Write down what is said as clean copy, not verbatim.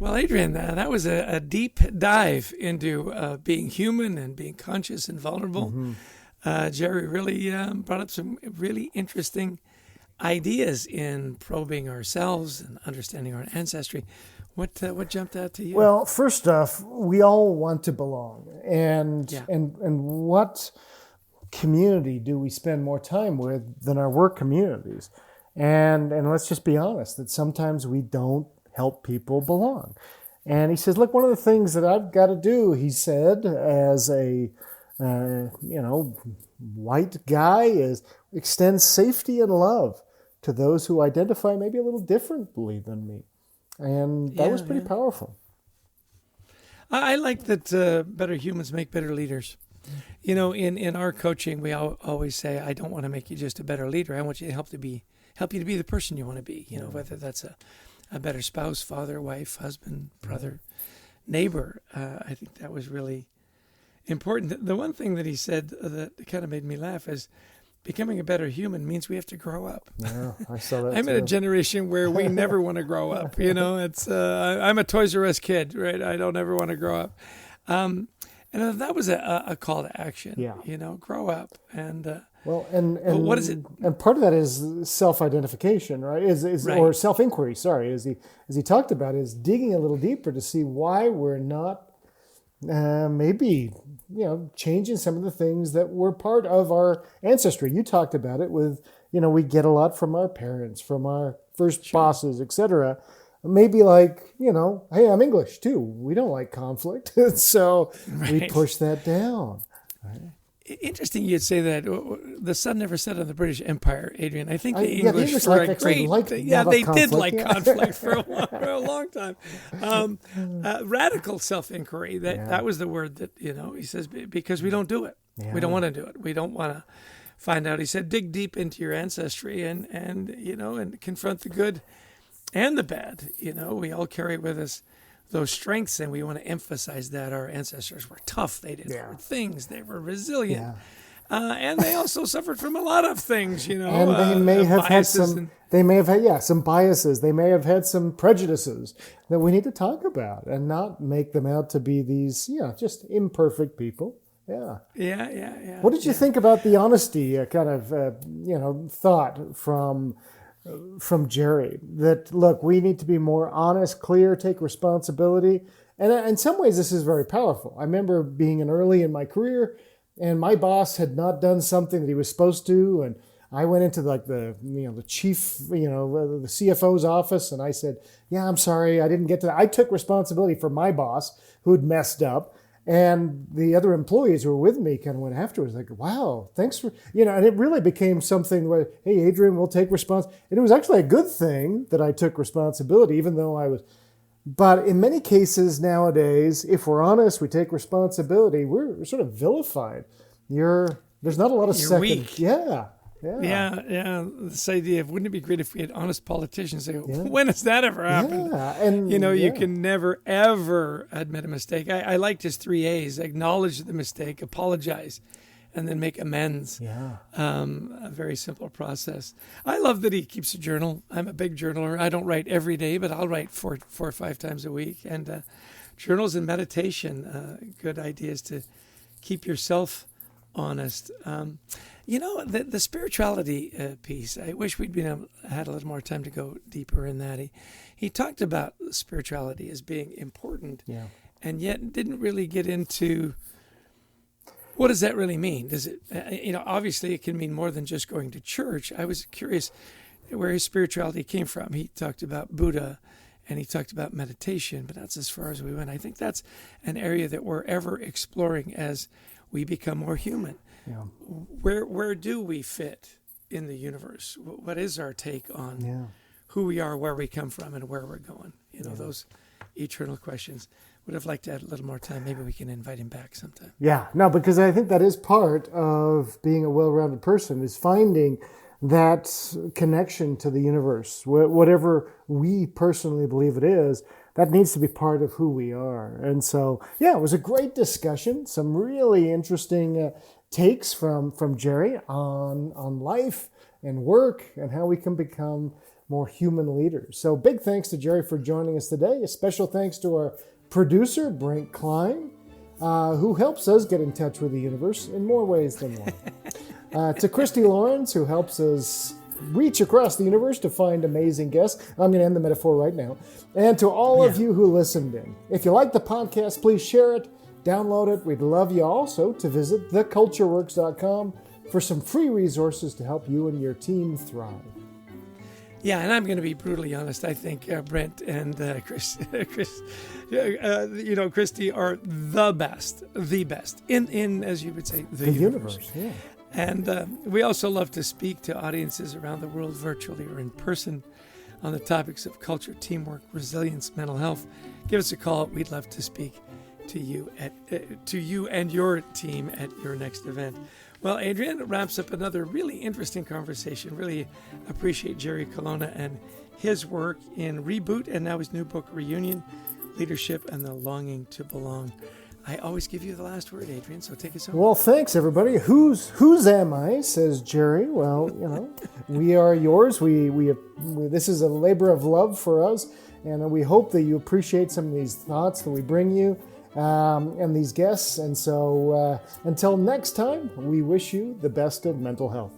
Well, Adrian, that was a deep dive into being human and being conscious and vulnerable. Jerry really brought up some really interesting ideas in probing ourselves and understanding our ancestry. What jumped out to you? Well, first off, we all want to belong, and Yeah. and what community do we spend more time with than our work communities? And let's just be honest that sometimes we don't help people belong. And he says, look, one of the things that I've got to do, he said, as a white guy, is extend safety and love to those who identify maybe a little differently than me. And that was pretty powerful. I like that better humans make better leaders. You know, in our coaching, we always say, I don't want to make you just a better leader. I want you to help you to be the person you want to be. You know, whether that's a better spouse, father, wife, husband, brother, neighbor. I think that was really important. The one thing that he said that kind of made me laugh is becoming a better human means we have to grow up. Yeah, I saw that. I'm in a generation where we never want to grow up. You know, it's I'm a Toys R Us kid, right? I don't ever want to grow up. And that was a call to action. Yeah. You know, grow up. And well, and what is it? And part of that is self-identification, right? Right. Or self-inquiry. Sorry, as he talked about, is digging a little deeper to see why we're not maybe changing some of the things that were part of our ancestry. You talked about it with we get a lot from our parents, from our first bosses, etc. Maybe like, hey, I'm English too. We don't like conflict. So we push that down. Right? Interesting you'd say that. The sun never set on the British Empire, Adrian. I think the English were a great... they did like conflict for a long time. Radical self-inquiry, that was the word that, he says, because we don't do it. Yeah. We don't want to do it. We don't want to find out. He said, dig deep into your ancestry and confront the good and the bad. We all carry with us those strengths, and we want to emphasize that our ancestors were tough. They did hard things. They were resilient, and they also suffered from a lot of things. And they may have had some. They may have had some biases. They may have had some prejudices that we need to talk about and not make them out to be these just imperfect people. Yeah. What did you think about the honesty kind of thought from Jerry, that look, we need to be more honest, clear, take responsibility. And in some ways this is very powerful. I remember being early in my career, and my boss had not done something that he was supposed to, and I went into the chief, the CFO's office, and I said, I'm sorry, I didn't get to that. I took responsibility for my boss who'd messed up. And the other employees who were with me kind of went afterwards, like, wow, thanks for, and it really became something where, hey, Adrian, we'll take responsibility. And it was actually a good thing that I took responsibility, even though I was, but in many cases nowadays, if we're honest, we take responsibility, we're sort of vilified. There's not a lot of You're second. Weak. Yeah. This idea of, wouldn't it be great if we had honest politicians? When has that ever happened? Yeah. And you can never ever admit a mistake. I liked his 3 A's: acknowledge the mistake, apologize, and then make amends. Yeah. A very simple process. I love that he keeps a journal. I'm a big journaler. I don't write every day, but I'll write four or 5 times a week. And journals and meditation, good ideas to keep yourself honest. The spirituality piece, I wish we'd had a little more time to go deeper in that. He talked about spirituality as being important, and yet didn't really get into what does that really mean. Does it, obviously it can mean more than just going to church. I was curious where his spirituality came from. He talked about Buddha, and he talked about meditation, but that's as far as we went. I think that's an area that we're ever exploring as we become more human. Yeah. Where do we fit in the universe? What is our take on who we are, where we come from, and where we're going? Those eternal questions. Would have liked to add a little more time. Maybe we can invite him back sometime. Yeah, no, because I think that is part of being a well-rounded person, is finding that connection to the universe. Whatever we personally believe it is, that needs to be part of who we are. And so, it was a great discussion. Some really interesting takes from Jerry on life and work and how we can become more human leaders. So big thanks to Jerry for joining us today. A special thanks to our producer, Brent Klein, who helps us get in touch with the universe in more ways than one. To Christy Lawrence, who helps us reach across the universe to find amazing guests. I'm going to end the metaphor right now. And to all of you who listened in. If you like the podcast, please share it, download it. We'd love you also to visit thecultureworks.com for some free resources to help you and your team thrive. Yeah, and I'm going to be brutally honest. I think Brent and Christy are the best in as you would say, the universe. Yeah. And we also love to speak to audiences around the world, virtually or in person, on the topics of culture, teamwork, resilience, mental health. Give us a call. We'd love to speak to you and your team at your next event. Well, Adrian, it wraps up another really interesting conversation. Really appreciate Jerry Colonna and his work in Reboot and now his new book, Reunion, Leadership and the Longing to Belong. I always give you the last word, Adrian, so take us home. Well, thanks, everybody. Whose am I, says Jerry. Well, we are yours. We this is a labor of love for us, and we hope that you appreciate some of these thoughts that we bring you and these guests. And so until next time, we wish you the best of mental health.